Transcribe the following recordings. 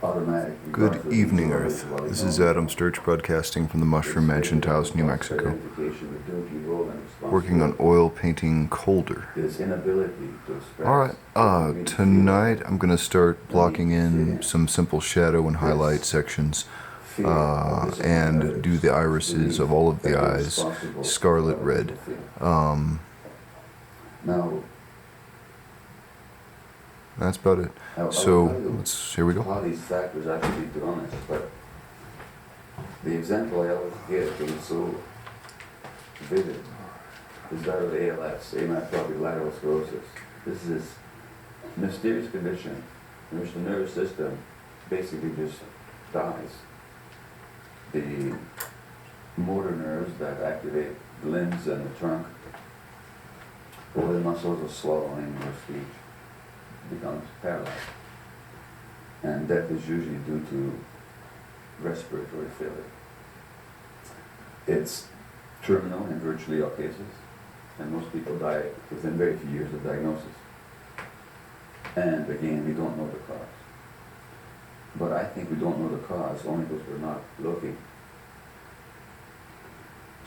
automatic. Good evening, Earth. This is Adam Sturch broadcasting from the Mushroom Mansion, Taos, New Mexico, working on oil painting Colder. Alright, tonight I'm going to start blocking in some simple shadow and highlight sections and do the irises of all of the eyes scarlet red. Now, that's about it. So, here we go. How these factors actually to be honest, but the example I always give that is so vivid is that of ALS, amyotrophic lateral sclerosis. This is this mysterious condition in which the nervous system basically just dies. The motor nerves that activate the limbs and the trunk, or the muscles of swallowing or speech, becomes paralyzed. And death is usually due to respiratory failure. It's terminal in virtually all cases, and most people die within very few years of diagnosis. And again, we don't know the cause. But I think we don't know the cause only because we're not looking.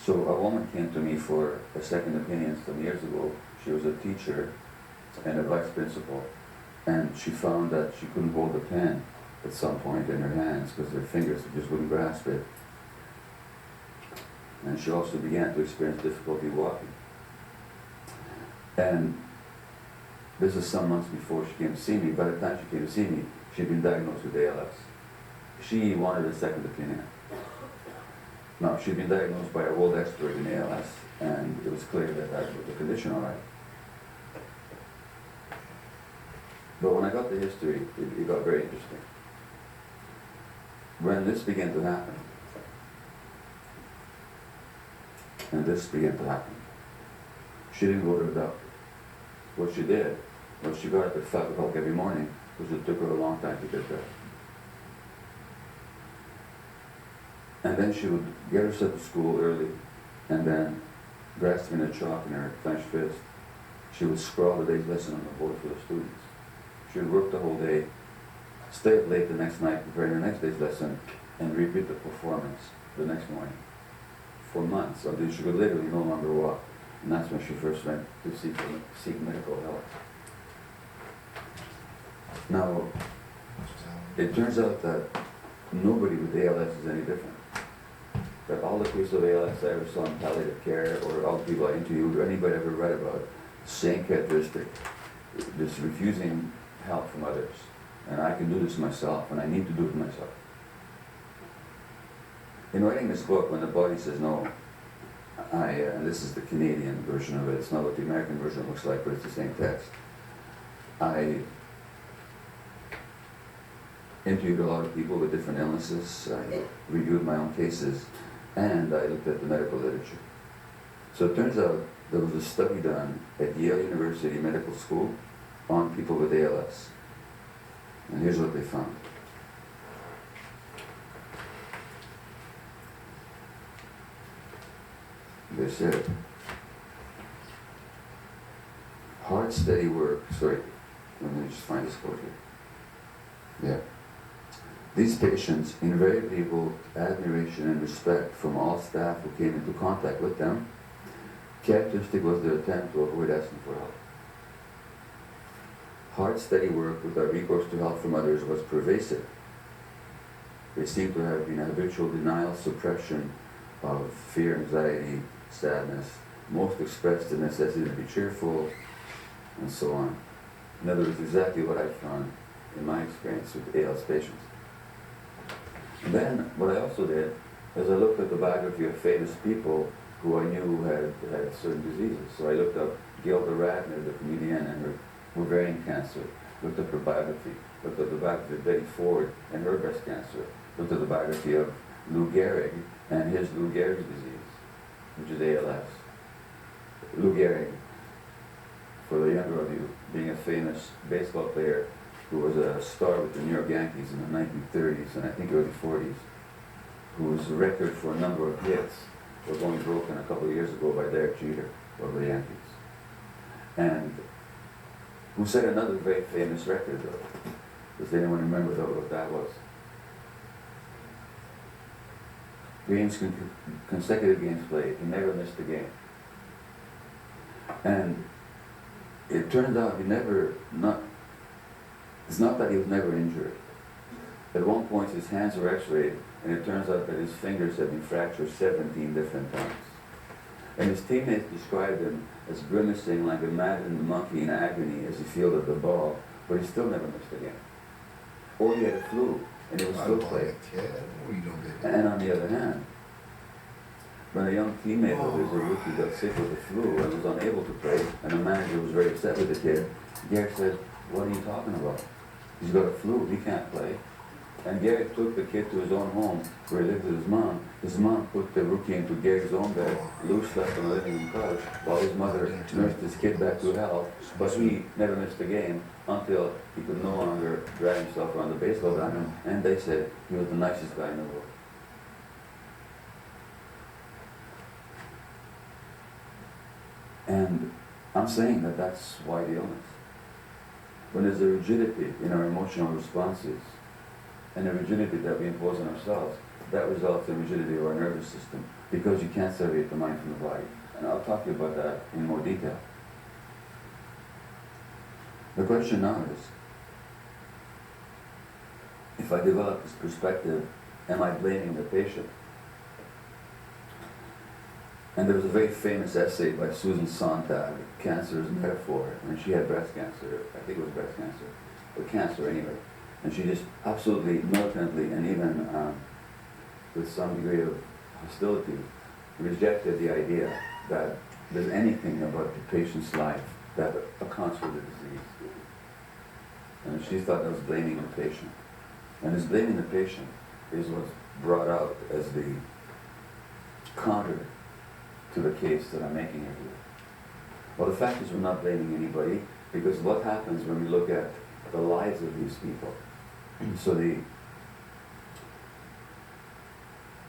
So a woman came to me for a second opinion some years ago. She was a teacher and a vice principal, and she found that she couldn't hold the pen at some point in her hands because her fingers just wouldn't grasp it. And she also began to experience difficulty walking. And this is some months before she came to see me. By the time she came to see me, she'd been diagnosed with ALS. She wanted a second opinion. Now, she'd been diagnosed by a world expert in ALS, and it was clear that that was the condition, all right. But when I got the history, it got very interesting. When this began to happen, and this began to happen, she didn't go to the doctor. What she did was she got up at 5 o'clock every morning, because it took her a long time to get there. And then she would get herself to school early, and then, grasping a chalk in her clenched fist, she would scrawl the day's lesson on the board for the students. She would work the whole day, stay up late the next night preparing the next day's lesson, and repeat the performance the next morning for months until she could literally no longer walk. And that's when she first went to seek medical help. Now, it turns out that nobody with ALS is any different. That all the cases of ALS I ever saw in palliative care, or all the people I interviewed, or anybody I ever read about, same characteristic, just refusing help from others. And I can do this myself, and I need to do it myself. In writing this book, when the body says no, and this is the Canadian version of it, it's not what the American version looks like, but it's the same text. I interviewed a lot of people with different illnesses, I reviewed my own cases, and I looked at the medical literature. So it turns out there was a study done at Yale University Medical School on people with ALS. And here's what they found. They said, hard, steady work, sorry, let me just find this quote here. Yeah. These patients invariably evoked admiration and respect from all staff who came into contact with them. Characteristic was their attempt to avoid asking for help. Hard, steady work without recourse to help from others was pervasive. They seemed to have been habitual denial, suppression of fear, anxiety, sadness, most expressed the necessity to be cheerful, and so on. In other words, exactly what I found in my experience with ALS patients. And then, what I also did is I looked at the biography of famous people who I knew had certain diseases. So I looked up Gilda Radner, the comedian, and her ovarian cancer, looked up her biography, looked up the biography of Betty Ford and her breast cancer, looked at the biography of Lou Gehrig and his Lou Gehrig's disease, which is ALS. Lou Gehrig, for the younger of you, being a famous baseball player who was a star with the New York Yankees in the 1930s and I think early 40s, whose record for a number of hits was only broken a couple of years ago by Derek Jeter of the Yankees. And who set another very famous record though. Does anyone remember what that was? Consecutive games played. He never missed a game. And it turned out it's not that he was never injured. At one point his hands were x-rayed, and it turns out that his fingers had been fractured 17 different times. And his teammates described him as grimacing like a maddened monkey in agony as he fielded the ball, but he still never missed a game. Or he had a flu, and he was still playing. And on the other hand, when a young teammate of his, a rookie, got sick with the flu and was unable to play, and the manager was very upset with the kid, Gary said, "What are you talking about? He's got a flu, he can't play." And Gary took the kid to his own home where he lived with his mom. His mom put the rookie into Gary's own bed, Lou slept on the living room couch, while his mother nursed his kid back to health. But he never missed a game until he could no longer drag himself around the baseball diamond, and they said he was the nicest guy in the world. And I'm saying that that's why the illness. When there's a rigidity in our emotional responses, and a rigidity that we impose on ourselves, that results in rigidity of our nervous system, because you can't separate the mind from the body. And I'll talk to you about that in more detail. The question now is, if I develop this perspective, am I blaming the patient? And there was a very famous essay by Susan Sontag, Cancer as Metaphor, and she had breast cancer. I think it was breast cancer, or cancer anyway. And she just absolutely militantly and even with some degree of hostility rejected the idea that there's anything about the patient's life that accounts for the disease. And she thought that was blaming the patient. And this blaming the patient is what's brought out as the counter to the case that I'm making here. Well, the fact is we're not blaming anybody, because what happens when we look at the lives of these people? So the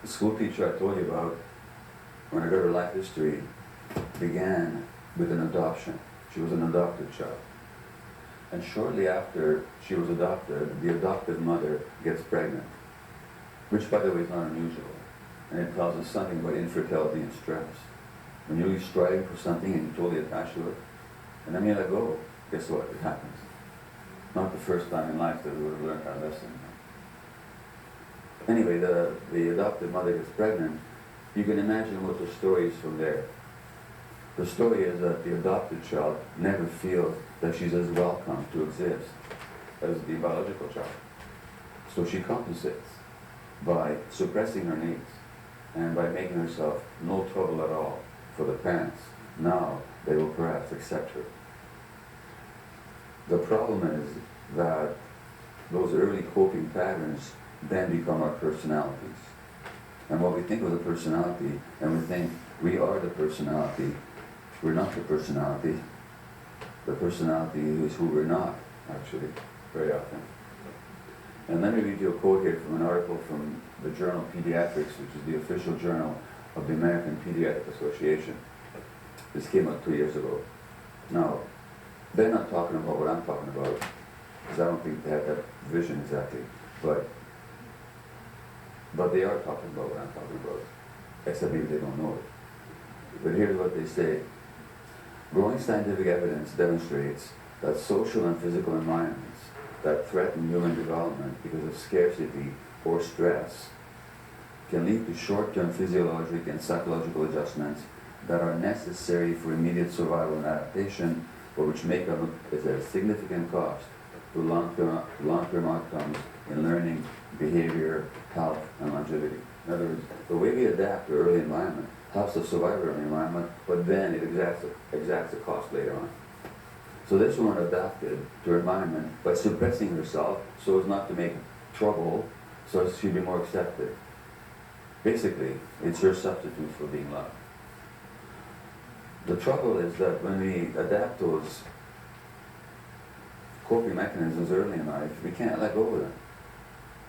school teacher I told you about, when I got her life history, began with an adoption. She was an adopted child. And shortly after she was adopted, the adoptive mother gets pregnant, which by the way is not unusual. And it tells us something about infertility and stress. When you're really striving for something and you're totally attached to it, and then you let go, guess what? It happens. Not the first time in life that we would have learned our lesson. Anyway, the adoptive mother gets pregnant. You can imagine what the story is from there. The story is that the adopted child never feels that she's as welcome to exist as the biological child. So she compensates by suppressing her needs and by making herself no trouble at all for the parents. Now they will perhaps accept her. The problem is that those early coping patterns then become our personalities. And what we think of the personality, and we think we are the personality, we're not the personality. The personality is who we're not, actually, very often. And let me read you a quote here from an article from the journal Pediatrics, which is the official journal of the American Pediatric Association. This came out 2 years ago. Now, they're not talking about what I'm talking about, because I don't think they have that vision exactly, but they are talking about what I'm talking about, except maybe they don't know it. But here's what they say. Growing scientific evidence demonstrates that social and physical environments that threaten human development because of scarcity or stress can lead to short-term physiologic and psychological adjustments that are necessary for immediate survival and adaptation, but which make up as a significant cost to long-term outcomes in learning, behavior, health, and longevity. In other words, the way we adapt to early environment helps us survive our environment, but then it exacts a cost later on. So this woman adapted to her environment by suppressing herself so as not to make trouble, so as she'd be more accepted. Basically, it's her substitute for being loved. The trouble is that when we adapt those coping mechanisms early in life, we can't let go of them.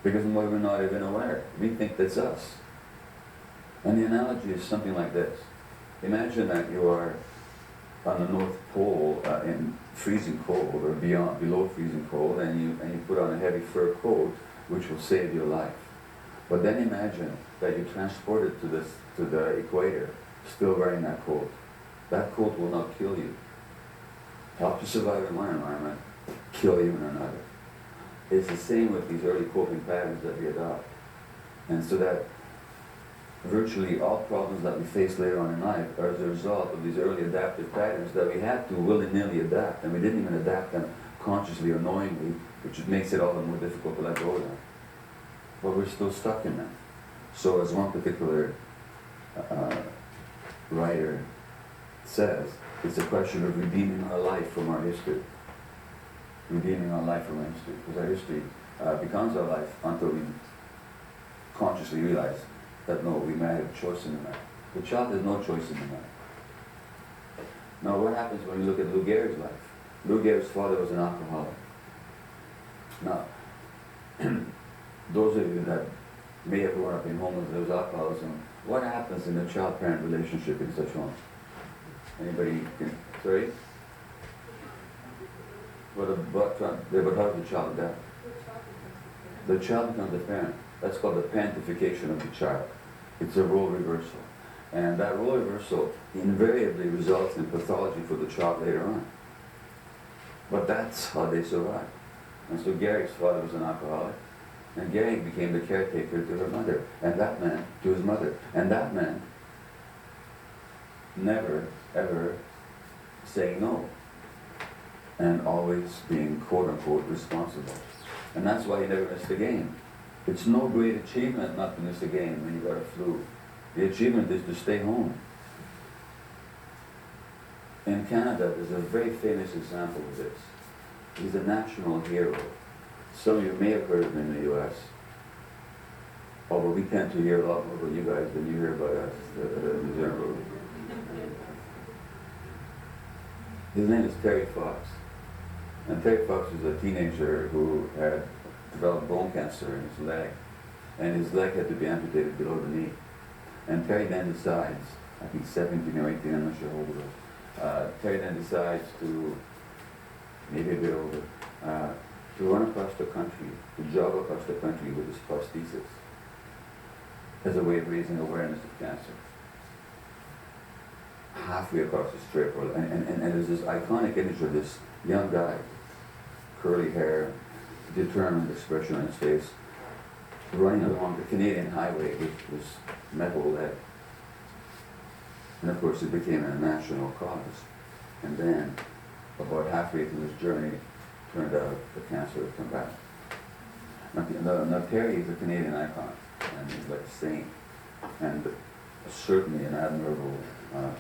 Because we're not even aware. We think that's us. And the analogy is something like this. Imagine that you are on the North pole in freezing cold or below freezing cold, and you put on a heavy fur coat, which will save your life. But then imagine that you transport it to the equator, still wearing that coat. That coat will not kill you. Help you survive in one environment, kill you in another. It's the same with these early coping patterns that we adopt. And so that virtually all problems that we face later on in life are as a result of these early adaptive patterns that we had to willy-nilly adapt, and we didn't even adapt them consciously or knowingly, which makes it all the more difficult to let go of them. But we're still stuck in them. So as one particular writer says, it's a question of redeeming our life from our history. Redeeming our life from our history. Because our history becomes our life until we consciously realize that no, we may have a choice in the matter. The child has no choice in the matter. Now what happens when you look at Lou Gehrig's life? Lou Gehrig's father was an alcoholic. Now, those of you that may have grown up in homes where there's alcoholism, what happens in the child-parent relationship in such homes? Anybody can, sorry? But how's the child adapt? The child becomes the parent. That's called the parentification of the child. It's a role reversal. And that role reversal invariably results in pathology for the child later on. But that's how they survive. And so Gehrig's father was an alcoholic, and Gehrig became the caretaker to her mother, and that meant, to his mother, and that meant never, ever saying no, and always being quote-unquote responsible. And that's why he never missed a game. It's no great achievement not to miss a game when you got a flu. The achievement is to stay home. In Canada, there's a very famous example of this. He's a national hero. Some of you may have heard of him in the US. Although we tend to hear a lot more about you guys than you hear about us in general. His name is Terry Fox. And Terry Fox was a teenager who had developed bone cancer in his leg. And his leg had to be amputated below the knee. And Terry then decides, I think 17 or 18, I'm not sure how old he was. Terry then decides to, maybe a bit older, to run across the country, to jog across the country with his prosthesis as a way of raising awareness of cancer. Halfway across the strip, and there's this iconic image of this young guy, curly hair, determined expression on his face, running along the Canadian highway with this metal leg. And of course it became a national cause. And then, about halfway through his journey, turned out the cancer had come back. Now Terry is a Canadian icon, and he's like a saint, and certainly an admirable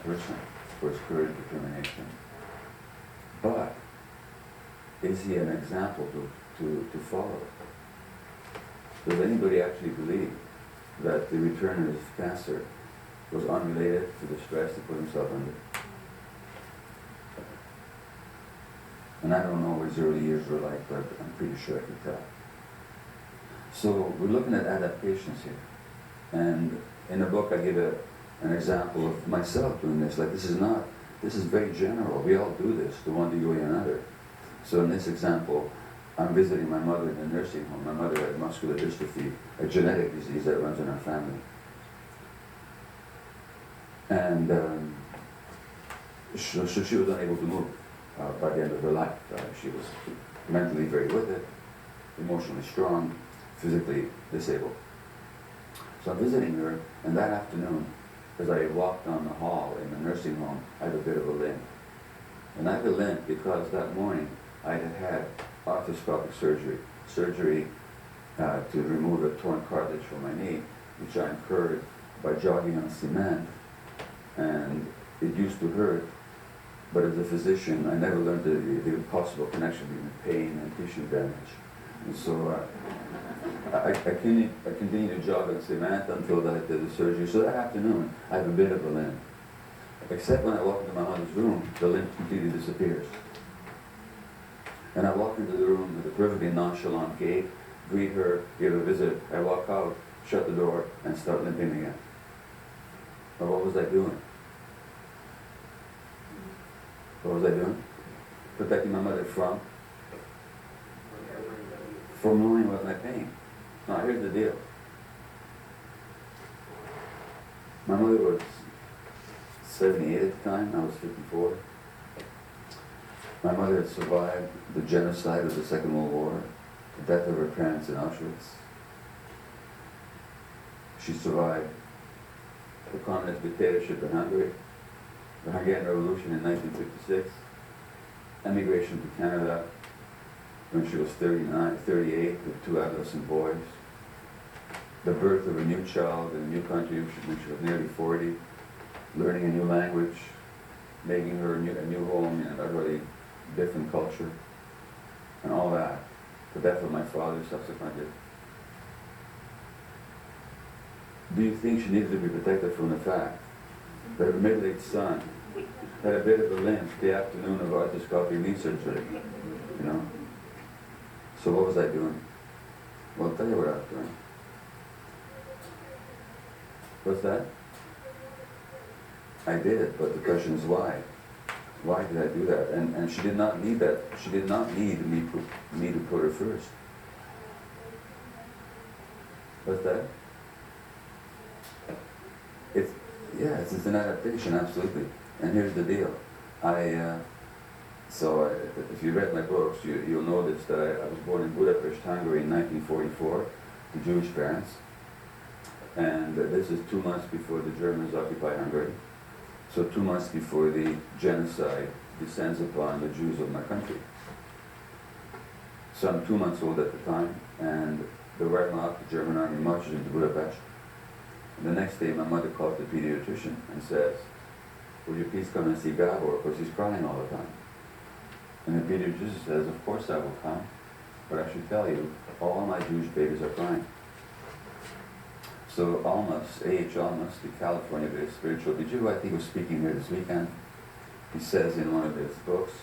person for his courage and determination. But is he an example to follow? Does anybody actually believe that the return of his cancer was unrelated to the stress he put himself under? And I don't know what his early years were like, but I'm pretty sure I could tell. So we're looking at adaptations here. And in the book I give an example of myself doing this. Like this is very general. We all do this to one degree or another. So in this example, I'm visiting my mother in a nursing home. My mother had muscular dystrophy, a genetic disease that runs in our family. And so she was unable to move by the end of her life. She was mentally very with it, emotionally strong, physically disabled. So I'm visiting her, and that afternoon, as I walked down the hall in the nursing home, I had a bit of a limp. And I had a limp because that morning I had had arthroscopic surgery to remove a torn cartilage from my knee, which I incurred by jogging on cement. And it used to hurt, but as a physician, I never learned the possible connection between pain and tissue damage. And so I continued to jog on cement until I did the surgery. So that afternoon, I have a bit of a limp. Except when I walk into my mother's room, the limp completely disappears. And I walk into the room with a perfectly nonchalant gait, greet her, give a visit. I walk out, shut the door, and start limping again. But what was I doing? What was I doing? Protecting my mother from knowing what my pain. Now here's the deal. My mother was 78 at the time, I was 54. My mother had survived the genocide of the Second World War, the death of her parents in Auschwitz. She survived the communist dictatorship in Hungary, the Hungarian Revolution in 1956, emigration to Canada when she was 38 with 2 adolescent boys, the birth of a new child in a new country when she was nearly 40, learning a new language, making her a new home in an utterly different culture, and all that. The death of my father subsequently. Do you think she needed to be protected from the fact that her middle-aged son had a bit of a limp the afternoon of arthroscopy knee surgery? You know? So what was I doing? Well, I'll tell you what I was doing. What's that? I did, but the question is why? Why did I do that? And she did not need that. She did not need me to put her first. What's that? It's an adaptation, absolutely. And here's the deal. If you read my books, you'll notice that I was born in Budapest, Hungary in 1944, to Jewish parents. And this is 2 months before the Germans occupy Hungary. So 2 months before the genocide descends upon the Jews of my country. So I'm 2 months old at the time, and the Wehrmacht, the German army, marches into Budapest. And the next day my mother calls the pediatrician and says, "Will you please come and see Gabor, because he's crying all the time." And the pediatrician says, "Of course I will come, but I should tell you, all my Jewish babies are crying." So Almas, A.H. Almas, the California-based spiritual Jew, I think was speaking here this weekend. He says in one of his books,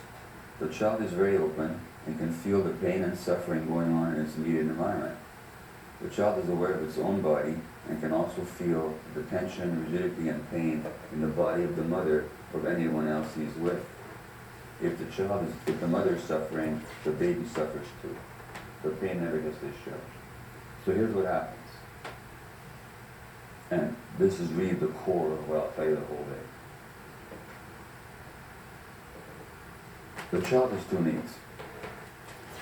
the child is very open and can feel the pain and suffering going on in its immediate environment. The child is aware of its own body and can also feel the tension, rigidity, and pain in the body of the mother or anyone else he's with. If the mother is suffering, the baby suffers too. The pain never gets discharged. So here's what happens. And this is really the core of what I'll tell you the whole day. The child has 2 needs.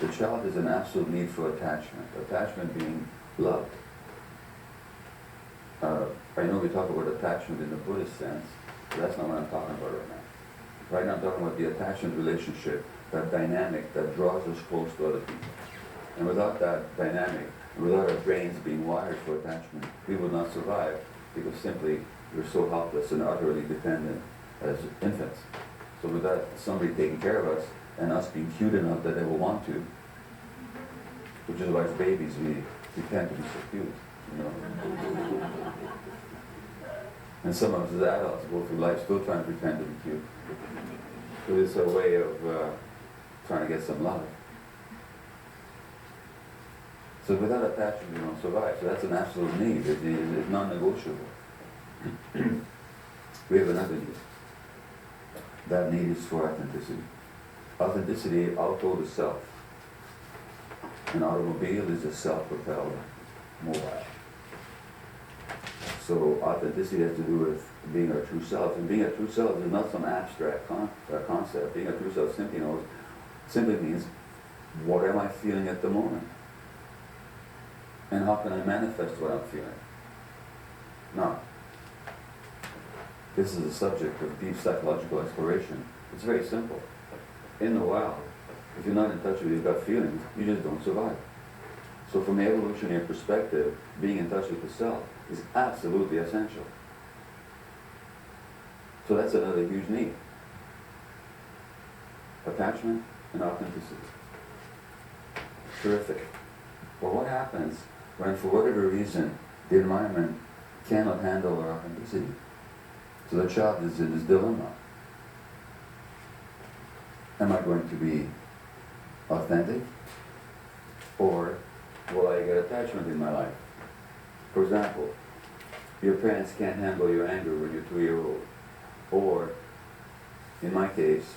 The child has an absolute need for attachment. Attachment being love. I know we talk about attachment in the Buddhist sense, but that's not what I'm talking about right now. Right now I'm talking about the attachment relationship, that dynamic that draws us close to other people. And without that dynamic, without our brains being wired for attachment, we would not survive, because simply we're so helpless and utterly dependent as infants. So without somebody taking care of us and us being cute enough that they will want to, which is why as babies we tend to be so cute, you know. And some of us as adults go through life still trying to pretend to be cute. So it's a way of trying to get some love. So without attachment, we don't survive. So that's an absolute need. It's non-negotiable. We have another need. That need is for authenticity. Authenticity, auto the self. An automobile is a self-propelled mobile. So authenticity has to do with being our true self. And being a true self is not some abstract concept. Being a true self simply means, what am I feeling at the moment? And how can I manifest what I'm feeling? Now, this is a subject of deep psychological exploration. It's very simple. In the wild, if you're not in touch with your gut feelings, you just don't survive. So from an evolutionary perspective, being in touch with the self is absolutely essential. So that's another huge need. Attachment and authenticity. Terrific. But what happens when, for whatever reason, the environment cannot handle our authenticity? So the child is in this dilemma. Am I going to be authentic, or will I get attachment in my life? For example, your parents can't handle your anger when you're 2 years old. Or, in my case,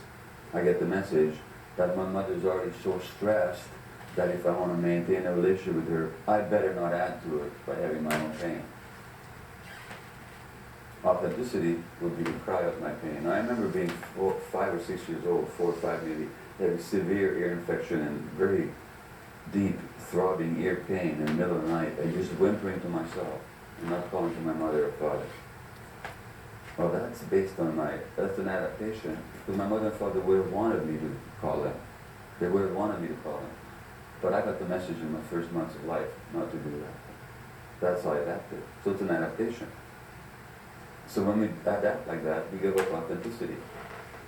I get the message that my mother's already so stressed that if I want to maintain a relationship with her, I better not add to it by having my own pain. Authenticity would be to cry out my pain. I remember being 5 or 6 years old, 4 or 5 maybe, having severe ear infection and very deep throbbing ear pain in the middle of the night, and just whimpering to myself and not calling to my mother or father. Well, that's based on that's an adaptation, because my mother and father would have wanted me to call them. They would have wanted me to call them. But I got the message in my first months of life not to do that. That's how I adapted. So it's an adaptation. So when we adapt like that, we give up authenticity.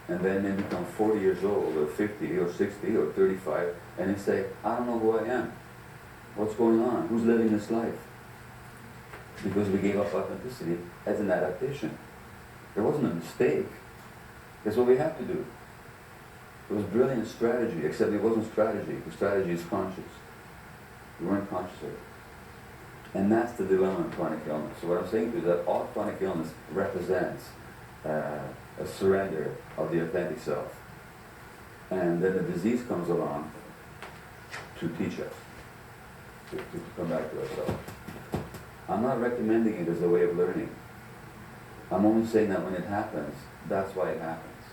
And then they become 40 years old, or 50, or 60, or 35, and they say, I don't know who I am. What's going on? Who's living this life? Because we gave up authenticity as an adaptation. It wasn't a mistake. It's what we have to do. It was brilliant strategy, except it wasn't strategy, because strategy is conscious. We weren't conscious of it. And that's the dilemma in chronic illness. So what I'm saying is that all chronic illness represents a surrender of the authentic self. And then the disease comes along to teach us, to come back to ourselves. I'm not recommending it as a way of learning. I'm only saying that when it happens, that's why it happens.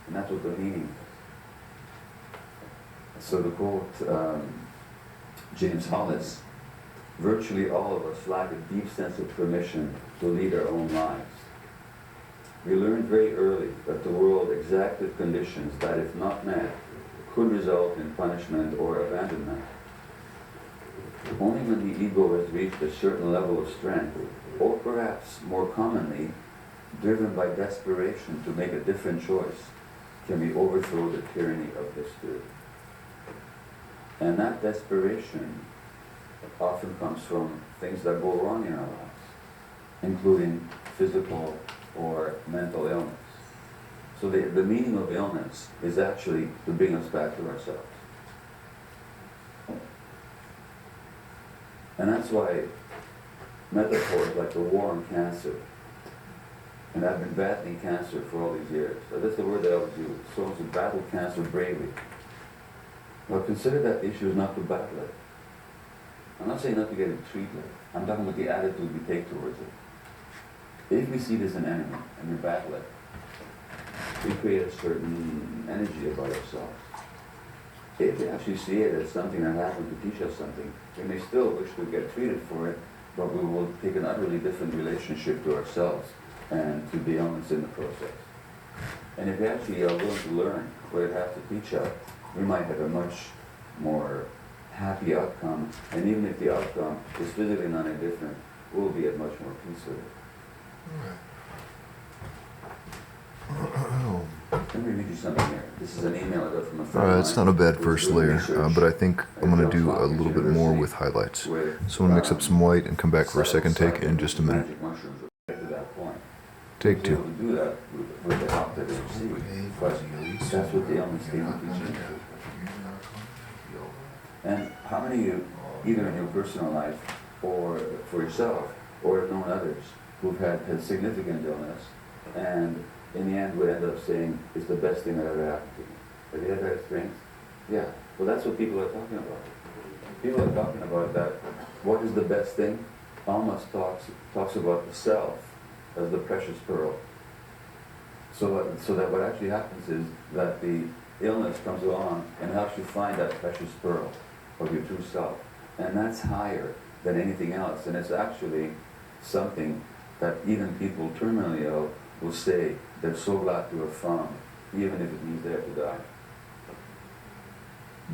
And that's what the meaning is. So to quote James Hollis, virtually all of us lack a deep sense of permission to lead our own lives. We learned very early that the world exacted conditions that, if not met, could result in punishment or abandonment. Only when the ego has reached a certain level of strength, or perhaps more commonly, driven by desperation to make a different choice, can we overthrow the tyranny of history. And that desperation often comes from things that go wrong in our lives, including physical or mental illness. So the meaning of illness is actually to bring us back to ourselves. And that's why metaphors like the war on cancer, and I've been battling cancer for all these years. So that's the word that I would use. So to battle cancer bravely. Well, consider that the issue is not to battle it. I'm not saying not to get it treated. I'm talking about the attitude we take towards it. If we see it as an enemy and we battle it, we create a certain energy about ourselves. If we actually see it as something that happened to teach us something, we may still wish to get treated for it, but we will take an utterly different relationship to ourselves and to the illness in the process. And if we actually are willing to learn what it has to teach us, we might have a much more happy outcome, and even if the outcome is physically not any different, we'll be at much more peace with it. Let me read you something here. This is an email I got from a friend. It's not a bad first layer, but I think I'm going to do a little bit more with highlights. So I'm going to mix up some white and come back for a second take in just a minute. Take two. To do that with the help that they receive, but that's what the illness came teaching. And how many of you, either in your personal life or for yourself, or have known others who've had significant illness, and in the end would end up saying, it's the best thing that ever happened to me? Have you had that experience? Yeah. Well, that's what people are talking about. People are talking about that. What is the best thing? Almas talks about the self as the precious pearl. So that what actually happens is that the illness comes along and helps you find that precious pearl of your true self. And that's higher than anything else. And it's actually something that even people terminally ill will say they're so glad to have found, even if it means they have to die.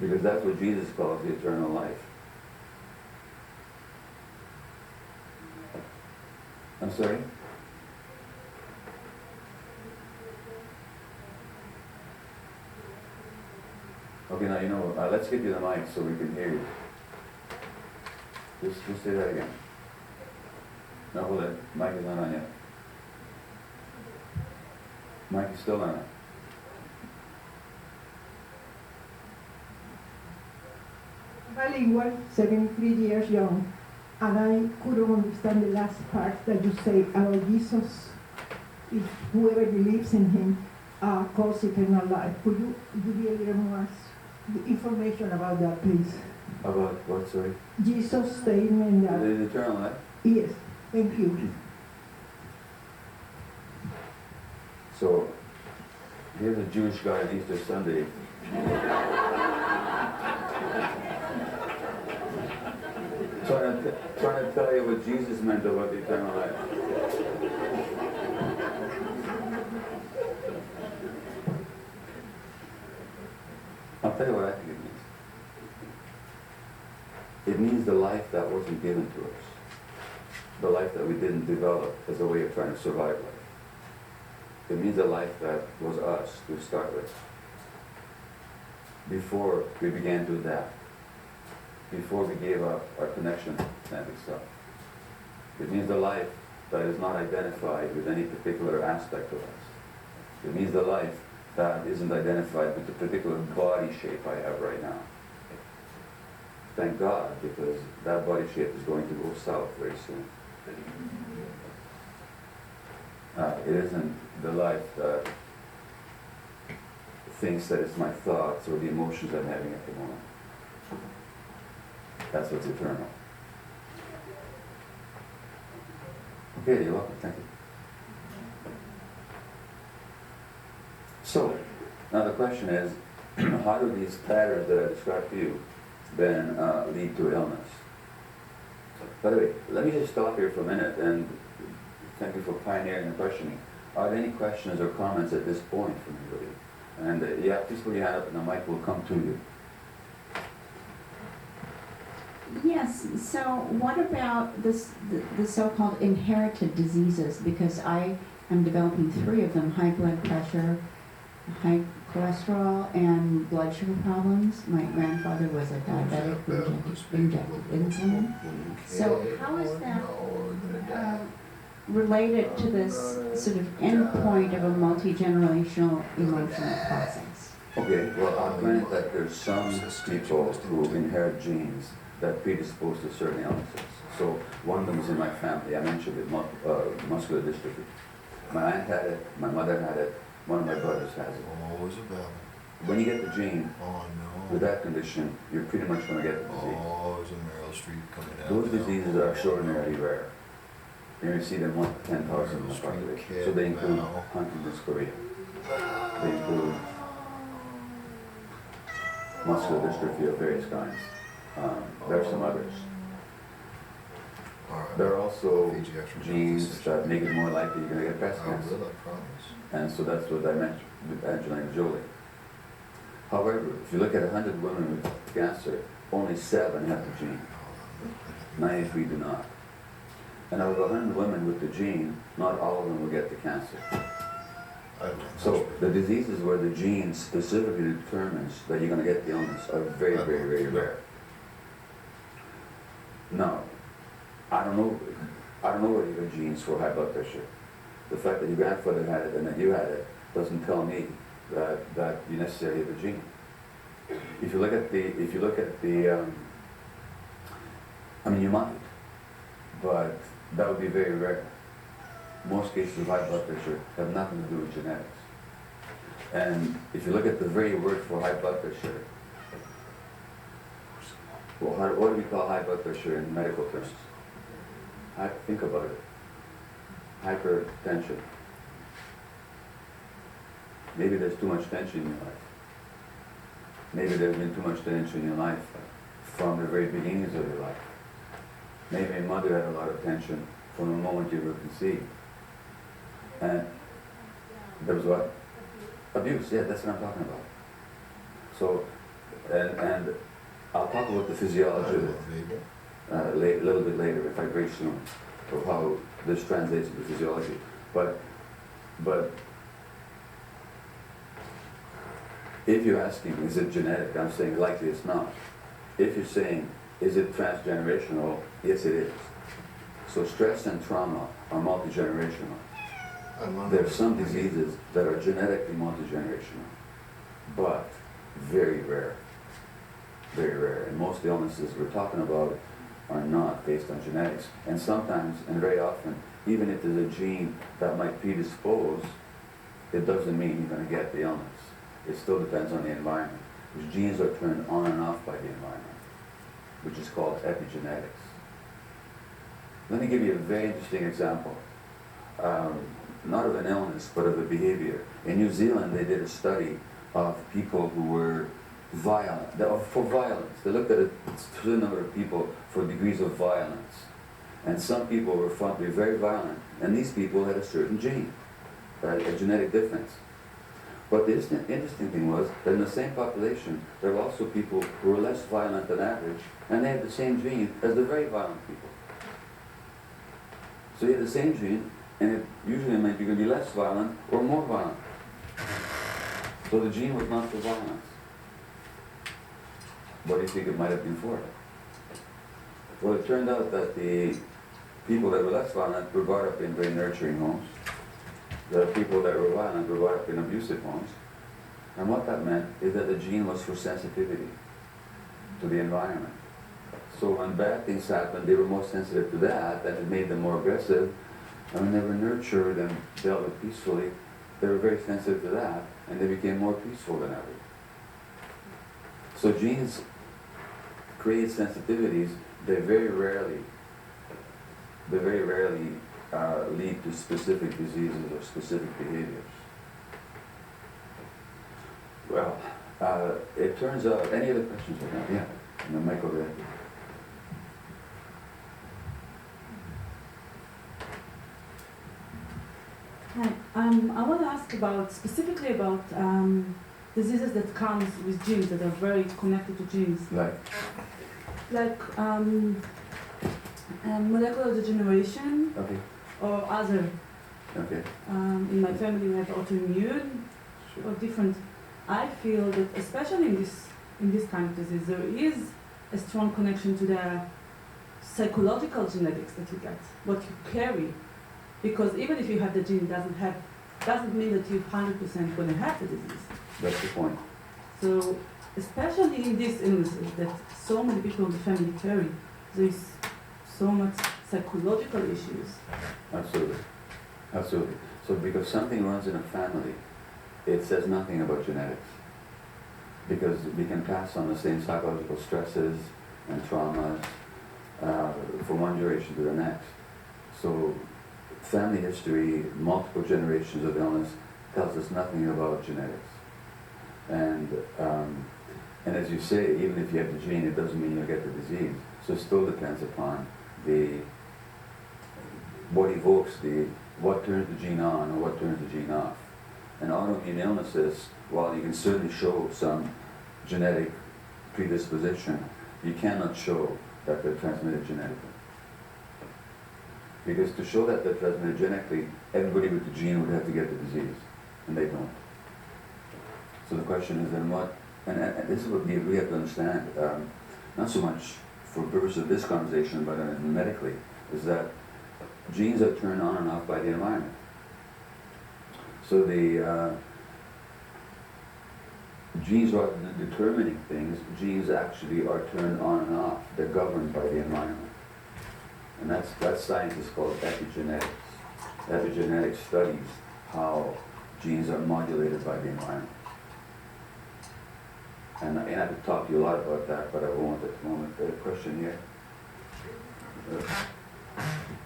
Because that's what Jesus calls the eternal life. I'm sorry? Okay, now you know, let's give you the mic so we can hear you. Just say that again. No, hold it. Mic is not on yet. Mic is still on. Bilingual, 73 years young, and I couldn't understand the last part that you say about Jesus. If whoever believes in him cause eternal life. Could you give me a little more information about that, please? About what, sorry? Jesus' statement that, The eternal life? yes, thank you. So, here's a Jewish guy on Easter Sunday. trying to tell you what Jesus meant about the eternal life. I'll tell you what I think it means. It means the life that wasn't given to us. The life that we didn't develop as a way of trying to survive life. It means a life that was us to start with. Before we began to adapt. Before we gave up our connection to that stuff. It means the life that is not identified with any particular aspect of us. It means the life that isn't identified with the particular body shape I have right now. Thank God, because that body shape is going to go south very soon. It isn't the life that thinks that it's my thoughts or the emotions I'm having at the moment. That's what's eternal. Okay, you're welcome. Thank you. So, now the question is, how do these patterns that I described to you then lead to illness? By the way, let me just stop here for a minute and thank you for pioneering the questioning. Are there any questions or comments at this point from anybody? And yeah, please put your hand up and the mic will come to you. Yes, so what about this, the so-called inherited diseases? Because I am developing 3 of them, high blood pressure, high cholesterol, and blood sugar problems. My grandfather was a diabetic who injected insulin. So how is that related to this sort of endpoint of a multi-generational emotional process? Okay, well, I'll grant that there's some people who inherit genes that predispose to certain illnesses. So one of them is in my family. I mentioned it, muscular dystrophy. My aunt had it, my mother had it, one of my brothers has it. Always a battle. When you get the gene Oh no. with that condition, you're pretty much going to get the disease. Always a Meryl Streep coming out. Those diseases are extraordinarily rare. You see them 1 to 10,000 in the population. So they include Huntington's chorea. They include muscular dystrophy of various kinds. There are some others. There are also genes that make it more likely you're going to get breast cancer. And so that's what I mentioned with Angelina Jolie. However, if you look at 100 women with cancer, only 7 have the gene. 93 do not. And out of 100 women with the gene, not all of them will get the cancer. So the diseases where the gene specifically determines that you're going to get the illness are very, very, very rare. Now, I don't know what your genes for high blood pressure. The fact that your grandfather had it and that you had it doesn't tell me that you necessarily have a gene. If you look at the, I mean, you might, but that would be very rare. Most cases of high blood pressure have nothing to do with genetics. And if you look at the very word for high blood pressure, well, what do we call high blood pressure in medical terms? Think about it. Hypertension. Maybe there's too much tension in your life. Maybe there's been too much tension in your life from the very beginnings of your life. Maybe your mother had a lot of tension from the moment you were conceived. And there was what? Abuse, yeah, that's what I'm talking about. So, and I'll talk about the physiology of it a little bit later, if I very soon, of how this translates into physiology. But if you're asking, is it genetic? I'm saying likely it's not. If you're saying, is it transgenerational? Yes, it is. So stress and trauma are multi-generational. There are some diseases that are genetically multi-generational, but very rare. Very rare. And most illnesses we're talking about are not based on genetics. And sometimes, and very often, even if there's a gene that might predispose, it doesn't mean you're going to get the illness. It still depends on the environment. Because genes are turned on and off by the environment, which is called epigenetics. Let me give you a very interesting example. Not of an illness, but of a behavior. In New Zealand, they did a study of people who were violent, for violence. They looked at a certain number of people for degrees of violence. And some people were found to be very violent, and these people had a certain gene, a genetic difference. But the interesting thing was that in the same population, there were also people who were less violent than average, and they had the same gene as the very violent people. So you had the same gene, and it usually meant you're going to be less violent or more violent. So the gene was not for violence. What do you think it might have been for? Well, it turned out that the people that were less violent were brought up in very nurturing homes. The people that were violent were brought up in abusive homes. And what that meant is that the gene was for sensitivity to the environment. So when bad things happened, they were more sensitive to that, and it made them more aggressive. And when they were nurtured and dealt with peacefully, they were very sensitive to that, and they became more peaceful than ever. So genes create sensitivities. They very rarely lead to specific diseases or specific behaviors. Well, it turns out, any other questions right now? Yeah, and then Mike over there. Hi, I want to ask specifically about diseases that comes with genes, that are very connected to genes. Like molecular degeneration, Okay. or other. Okay. In my family we have autoimmune or different. I feel that especially in this kind of disease, there is a strong connection to the psychological genetics that you get, what you carry. Because even if you have the gene, doesn't mean that you're 100% going to have the disease. That's the point. So, especially in these illnesses that so many people in the family carry, there's so much psychological issues. Absolutely. Absolutely. So because something runs in a family, it says nothing about genetics. Because we can pass on the same psychological stresses and traumas from one generation to the next. So family history, multiple generations of illness, tells us nothing about genetics. And as you say, even if you have the gene, it doesn't mean you'll get the disease. So it still depends upon what turns the gene on or what turns the gene off. And autoimmune illnesses, while you can certainly show some genetic predisposition, you cannot show that they're transmitted genetically. Because to show that they're transmitted genetically, everybody with the gene would have to get the disease, and they don't. So the question is then what, and this is what we have to understand, not so much for the purpose of this conversation, but medically, is that genes are turned on and off by the environment. So the genes are determining things, genes actually are turned on and off, they're governed by the environment. And that science is called epigenetics. Epigenetics studies how genes are modulated by the environment. And I could talk to you a lot about that, but I won't at the moment. A question here?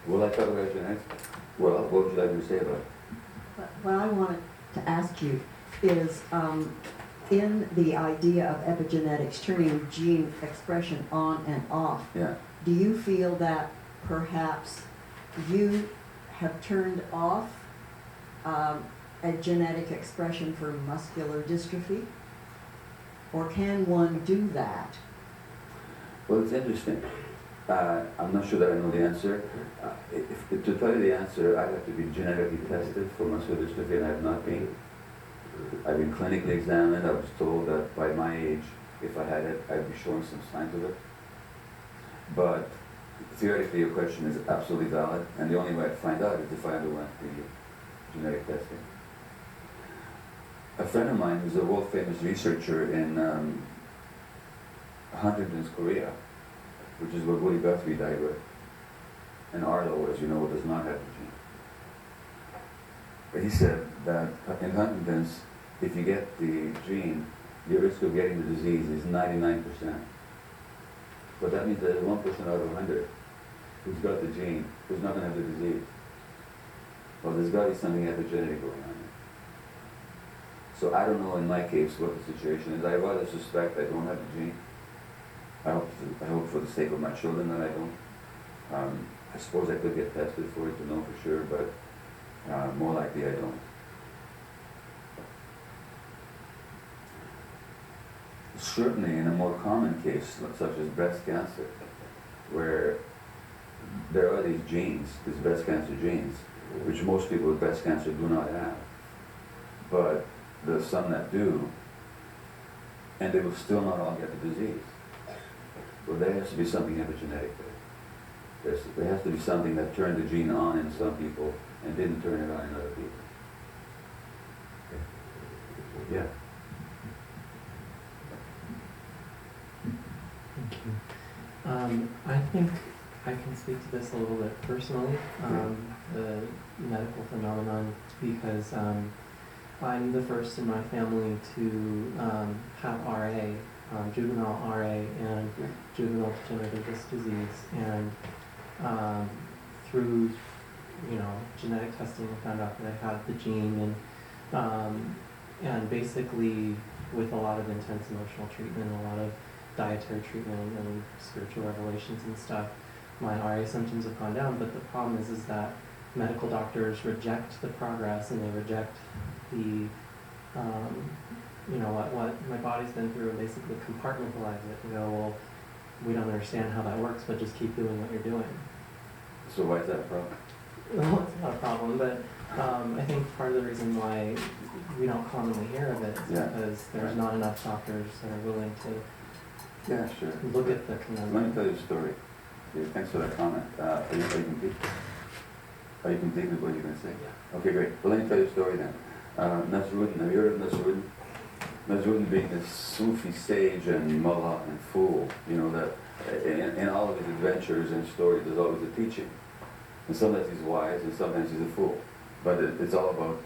Will I talk about genetics? Well, what would you like me to say about it? What I wanted to ask you is, in the idea of epigenetics, turning gene expression on and off, Yeah. do you feel that perhaps you have turned off a genetic expression for muscular dystrophy? Or can one do that? Well, it's interesting. I'm not sure that I know the answer. To tell you the answer, I have to be genetically tested for muscular dystrophy, and I have not been. I've been clinically examined. I was told that by my age, if I had it, I'd be showing some signs of it. But theoretically, your question is absolutely valid, and the only way I'd find out is if I underwent the genetic testing. A friend of mine who's a world-famous researcher in Huntington's, Korea, which is what Woody Guthrie died with, and Arlo, as you know, does not have the gene. But he said, that in Huntington's, if you get the gene, your risk of getting the disease is 99%. But that means that 1% out of 100 who's got the gene, who's not going to have the disease. Well, there's got to be something epigenetic going on there. So I don't know in my case what the situation is. I rather suspect I don't have the gene. I hope for the sake of my children that I don't. I suppose I could get tested for it to know for sure, but more likely I don't. Certainly in a more common case, such as breast cancer, where there are these genes, these breast cancer genes, which most people with breast cancer do not have. But there's some that do, and they will still not all get the disease. Well, there has to be something epigenetic there. There has to be something that turned the gene on in some people and didn't turn it on in other people. Yeah. Thank you. I think I can speak to this a little bit personally, the medical phenomenon, because I'm the first in my family to have RA, juvenile RA, and juvenile degenerative disc disease, and through genetic testing, I found out that I had the gene, and basically with a lot of intense emotional treatment, a lot of dietary treatment and spiritual revelations and stuff, my RA symptoms have gone down. But the problem is that medical doctors reject the progress, and they reject the what my body's been through, and basically compartmentalize it and go, well, we don't understand how that works, but just keep doing what you're doing. So why is that a problem? Well, it's not a problem, but I think part of the reason why we don't commonly hear of it is because there's not enough doctors that are willing to look at the conundrum. Let me tell you a story. Okay, thanks for that comment. Are you complete? Are you complete with what you're going to say? Yeah. Okay, great. Well, let me tell you a story then. Nasruddin, have you heard of Nasruddin? Nasruddin being this Sufi sage and mullah and fool, that in all of his adventures and stories there's always a teaching. And sometimes he's wise and sometimes he's a fool. But it's all about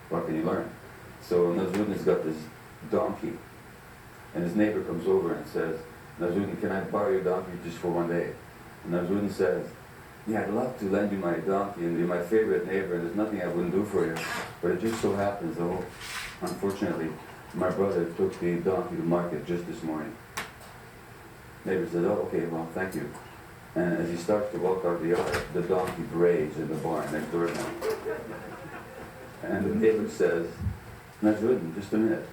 what can you learn. So Nasruddin's got this donkey, and his neighbor comes over and says, Nasruddin, can I borrow your donkey just for one day? And Nasruddin says, yeah, I'd love to lend you my donkey and be my favorite neighbor, and there's nothing I wouldn't do for you. But it just so happens, though, unfortunately, my brother took the donkey to market just this morning. Neighbor says, oh, okay, well, thank you. And as he starts to walk out the yard, the donkey brays in the barn next door to him. And the neighbor says, Nasruddin, just a minute.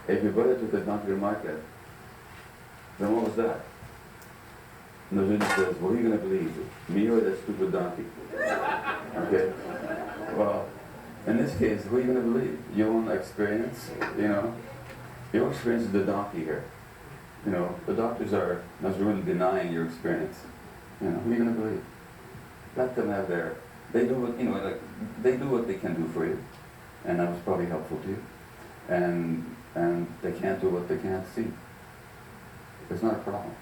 If your brother took the donkey to market, then what was that? Nasruddin says, well, who are you going to believe? Me or that stupid donkey? Okay? Well, in this case, who are you going to believe? Your own experience, Your own experience is the donkey here. The doctors are Nasruddin denying your experience. Who are you going to believe? Let them have they do what, they do what they can do for you. And that was probably helpful to you. And they can't do what they can't see. It's not a problem.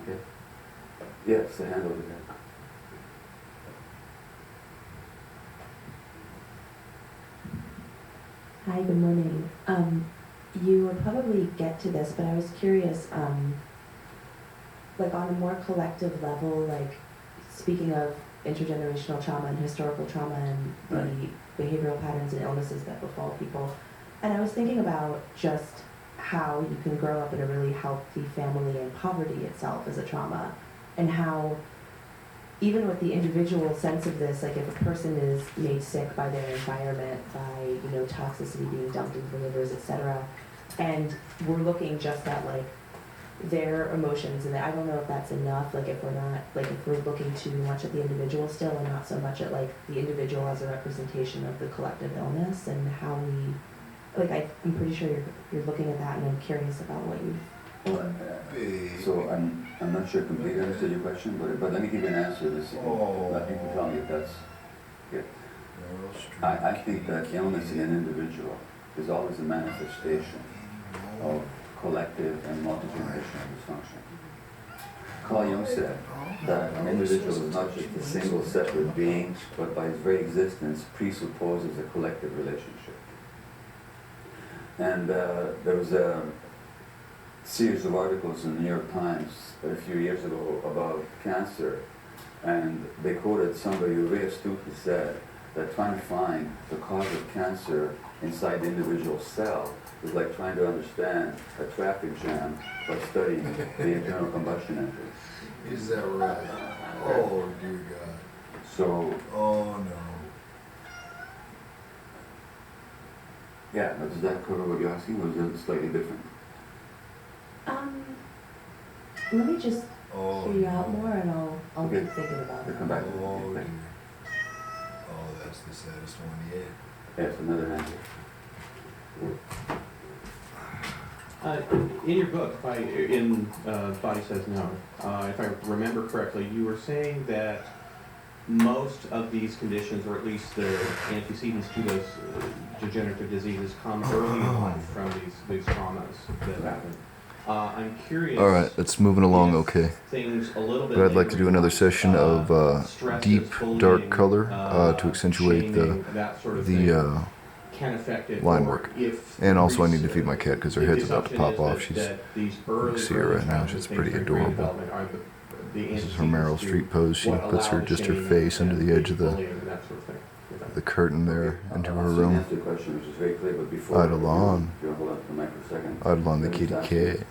Okay? Yes, a hand over there. Hi, good morning. You will probably get to this, but I was curious, like on a more collective level, like speaking of intergenerational trauma and historical trauma and the behavioral patterns and illnesses that befall people, and I was thinking about just how you can grow up in a really healthy family and poverty itself as a trauma, and how even with the individual sense of this, like if a person is made sick by their environment, by toxicity being dumped into the livers, etc., and we're looking just at like their emotions, and I don't know if that's enough. Like if we're looking too much at the individual still, and not so much at like the individual as a representation of the collective illness, and how we. I'm pretty sure you're looking at that, and I'm curious about what you. So I'm not sure I completely understood your question, but let me give you an answer. This you can tell me if that's good. I think that illness in an individual is always a manifestation of collective and multi-generational dysfunction. Carl Jung said that an individual is not just a single separate being, but by its very existence presupposes a collective relationship. And there was a series of articles in the New York Times a few years ago about cancer, and they quoted somebody who very astutely said that trying to find the cause of cancer inside the individual cell is like trying to understand a traffic jam by studying the internal combustion engine. Is that right? Oh, dear God. So, Oh, no. yeah, now does that cover what you're asking, or is it slightly different? Let me just Oh, hear you out no. more, and I'll Okay. keep thinking about We'll it. come back to Oh, the dear. thing. Oh, that's the saddest one yet. Yes, another answer. In your book, in Body Says No, if I remember correctly, you were saying that most of these conditions, or at least the antecedents to those degenerative diseases, come early in life from these traumas that happen. I'm curious. All right, it's moving along if okay. Things a little bit But I'd like to later do in another life, session of stresses, deep, bullying, dark color to accentuate shaming, that sort of thing, the can affect it, line or work. if And also I need to feed my cat because her the head's about to assumption pop is off. She's that these early see her right now. childhood She's things pretty during brain adorable. development are the This is her antecedents Meryl to Streep pose. She what puts her allowed just her shaming face under and the edge of the bullying and that sort of thing. curtain there into her I'll room. answer the question, which is very clear, but before... Eidolon. If you want to hold on to the mic for a second. Eidolon the Let me kitty just ask you, cat.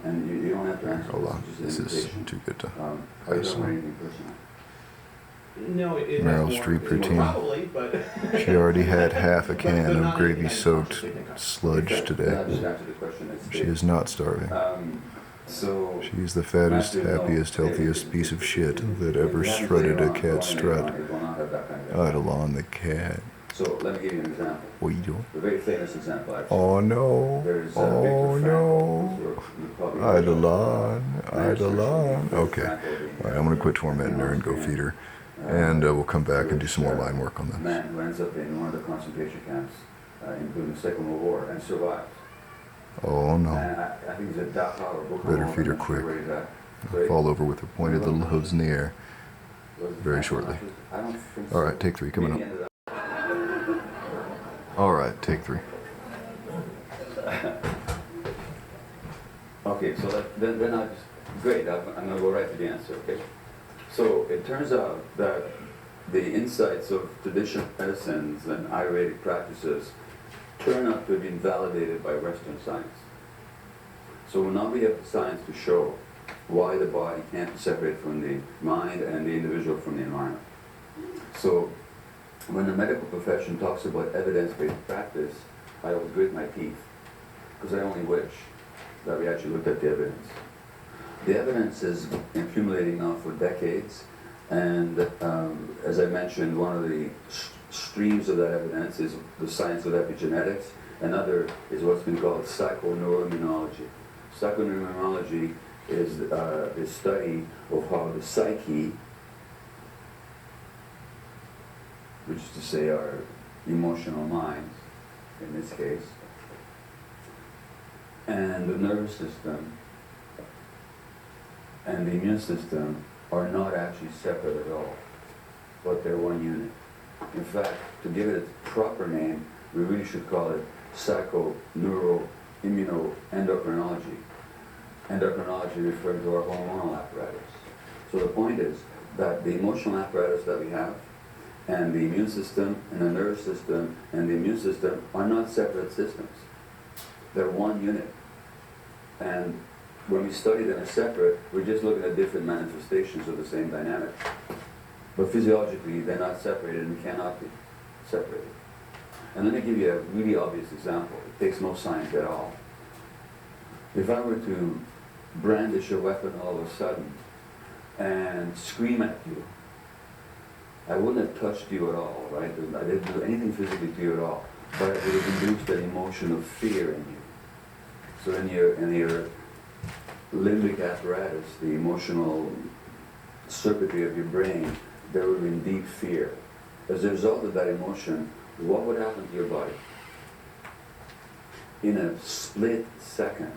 And you don't have to answer Hold on, this, this it's just is an invitation. too good to. Are you Yes, talking about anything personal? No, it Meryl has more, Streep it's routine. more probably, but She already had half a but can of not any kind of gravy-soaked conscious thinking. sludge Then I'll today. just answer the question. It's She is not starving. So... She's the fattest, happiest, healthiest piece of shit that ever shredded a cat strut. It will not have that kind of... Eidolon the cat. So let me give you an example. What are you doing? A very famous example, actually. Oh no. There's Oh Viktor Frankl, no. who's you've probably heard of. Eidolon. Eidolon. Viktor Okay. Frankl, All right, I'm gonna quit tormenting her and go feed her. And we'll come back and do some more line work on A this. man who ends up in one of the concentration camps, including the Second World War, and survives. Oh no. And I think he's at Dachau or Buchenwald. Better feed her I'm not sure quick. where he's at. I'll fall over with her pointed little hooves in the air. Was it very Frankl shortly. Matches? I don't think All so. right, take 3 coming Maybe up. he ended up- All right, take 3. Okay, so then I just, great, I'm gonna go right to the answer, okay? So it turns out that the insights of traditional medicines and Ayurvedic practices turn out to have been validated by Western science. So now we have the science to show why the body can't be separated from the mind and the individual from the environment. So when the medical profession talks about evidence-based practice, I always grit my teeth, because I only wish that we actually looked at the evidence. The evidence is accumulating now for decades, and as I mentioned, one of the streams of that evidence is the science of epigenetics. Another is what's been called psychoneuroimmunology. Psychoneuroimmunology is the study of how the psyche, which is to say our emotional minds, in this case, and the nervous system and the immune system are not actually separate at all, but they're one unit. In fact, to give it its proper name, we really should call it psychoneuroimmunoendocrinology. Endocrinology referring to our hormonal apparatus. So the point is that the emotional apparatus that we have, and the immune system, and the nervous system, and the immune system are not separate systems. They're one unit. And when we study them as separate, we're just looking at different manifestations of the same dynamic. But physiologically, they're not separated and cannot be separated. And let me give you a really obvious example. It takes no science at all. If I were to brandish a weapon all of a sudden and scream at you, I wouldn't have touched you at all, right? I didn't do anything physically to you at all, but it would have induced an emotion of fear in you. So in your limbic apparatus, the emotional circuitry of your brain, there would be deep fear. As a result of that emotion, what would happen to your body? In a split second,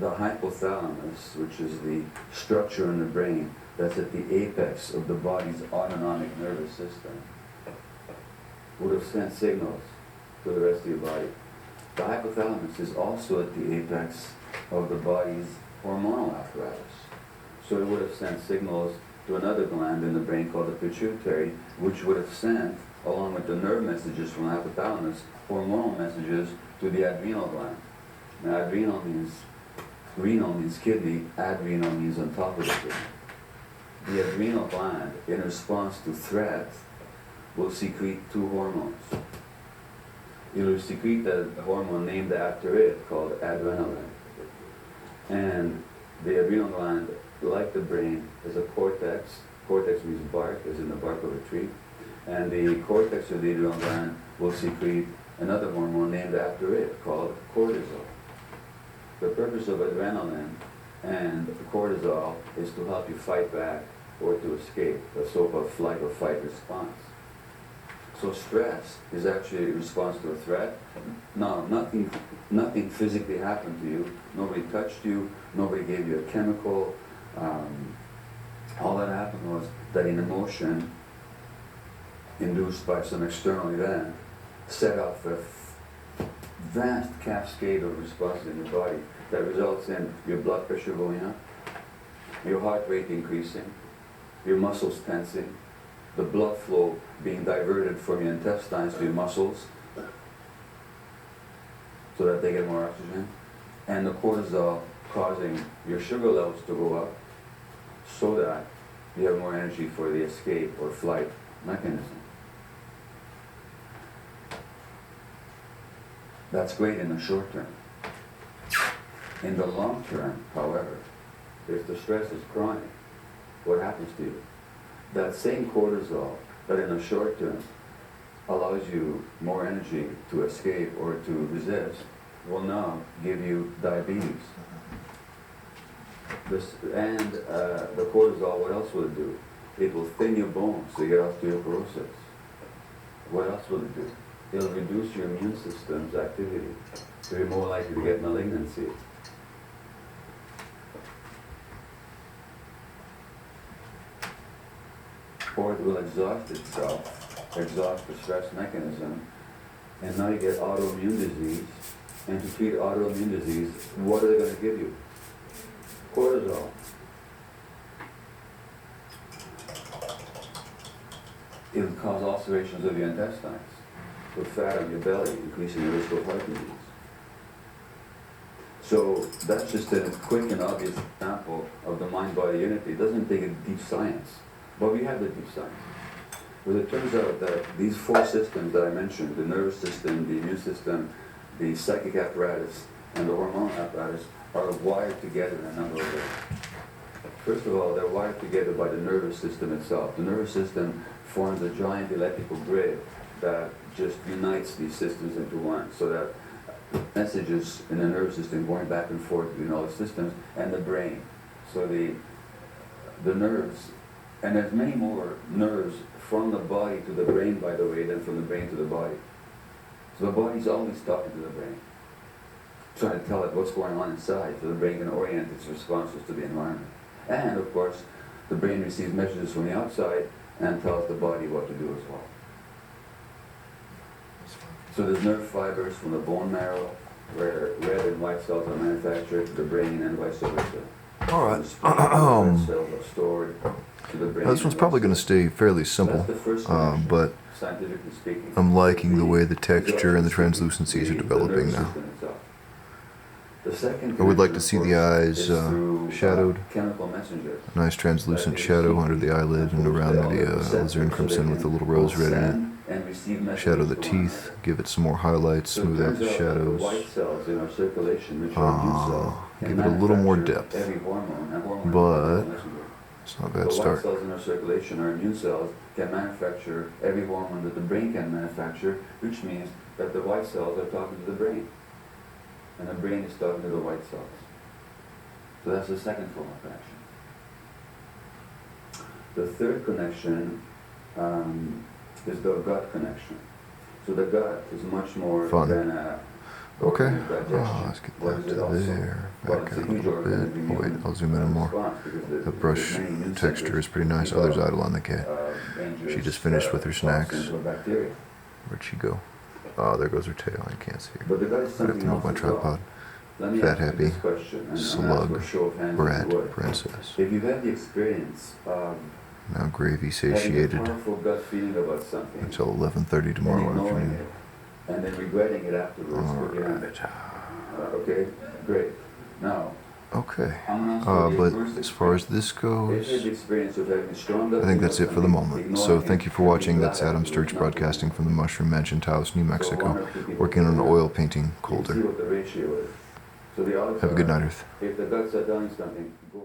the hypothalamus, which is the structure in the brain that's at the apex of the body's autonomic nervous system, would have sent signals to the rest of your body. The hypothalamus is also at the apex of the body's hormonal apparatus. So it would have sent signals to another gland in the brain called the pituitary, which would have sent, along with the nerve messages from the hypothalamus, hormonal messages to the adrenal gland. Now renal means kidney, adrenal means on top of the kidney. The adrenal gland, in response to threat, will secrete two hormones. It will secrete a hormone named after it called adrenaline. And the adrenal gland, like the brain, is a cortex. Cortex means bark, as in the bark of a tree. And the cortex of the adrenal gland will secrete another hormone named after it called cortisol. The purpose of adrenaline and cortisol is to help you fight back or to escape, a so-called flight or fight response. So stress is actually a response to a threat. No, nothing physically happened to you. Nobody touched you. Nobody gave you a chemical. All that happened was that an emotion induced by some external event set off a vast cascade of responses in your body that results in your blood pressure going up, your heart rate increasing, your muscles tensing, the blood flow being diverted from your intestines to your muscles so that they get more oxygen, and the cortisol causing your sugar levels to go up so that you have more energy for the escape or flight mechanism. That's great in the short term. In the long term, however, if the stress is chronic, what happens to you? That same cortisol that in the short term allows you more energy to escape or to resist will now give you diabetes. The cortisol, what else will it do? It will thin your bones so you get osteoporosis. What else will it do? It'll reduce your immune system's activity, so you're more likely to get malignancy. Or it will exhaust itself, exhaust the stress mechanism, and now you get autoimmune disease. And to treat autoimmune disease, what are they going to give you? Cortisol. It'll cause ulcerations of your intestines, put fat on your belly, increasing the risk of heart disease. So that's just a quick and obvious example of the mind-body unity. It doesn't take a deep science, but we have the deep science. But it turns out that these four systems that I mentioned, the nervous system, the immune system, the psychic apparatus, and the hormonal apparatus, are wired together in a number of ways. First of all, they're wired together by the nervous system itself. The nervous system forms a giant electrical grid that just unites these systems into one, so that messages in the nervous system going back and forth between all the systems and the brain. So the nerves, and there's many more nerves from the body to the brain, by the way, than from the brain to the body. So the body's always talking to the brain, trying to tell it what's going on inside, so the brain can orient its responses to the environment. And of course, the brain receives messages from the outside and tells the body what to do as well. So there's nerve fibers from the bone marrow, where red and white cells are manufactured to the brain, and vice versa. All right. The cells are stored to the brain. This one's probably going to stay fairly simple, That's the first connection, but scientifically speaking. I'm liking the way the texture and the translucencies are developing now. The second I would like to connection, see the of course, eyes is through, shadowed. chemical messengers. A nice translucent shadow under the eyelid and around the alizarin crimson with a little rose red in it. And receive messages Shadow the from teeth, give it some more highlights, So it smooth out turns the out that shadows. The white cells in our circulation, which are immune cells, can Give it a little more manufacture depth. every hormone, and hormone But is a messenger. it's not a The bad white start. cells in our circulation, our immune cells, can manufacture every hormone that the brain can manufacture, which means that the white cells are talking to the brain, and the brain is talking to the white cells. So that's the second form of connection. The third connection is the gut connection. So the gut is much more Fun. than a Okay. organ of digestion. Let's get What that is it to also? there. back out a little bit. Oh wait, I'll zoom in more. The brush texture is pretty nice. Oh, there's Idle on the cat. She just finished with her snacks. Where'd she go? Oh, there goes her tail. I can't see her. But the guy's I have to move my tripod. Fat Happy, Slug, Brat, Princess. If you've had the experience of Now Gravy having a satiated powerful gut feeling about something, until 11:30 and tomorrow ignoring afternoon. it, and then regretting it afterwards, what you have. Alright. Okay, great. Now, Okay. I'm gonna ask you But the first as far as this If you had goes, the experience of having a strong gut I think feeling that's it about for the something, moment. So ignoring thank it, you for watching. and That's Adam afterwards Sturch not broadcasting doing from the Mushroom Mansion Taos, New it. So Mexico, one or two people working on an can- oil painting you can see Calder. what the ratio is. So the odds Have a good are, night, Earth. if the guts are done something, go.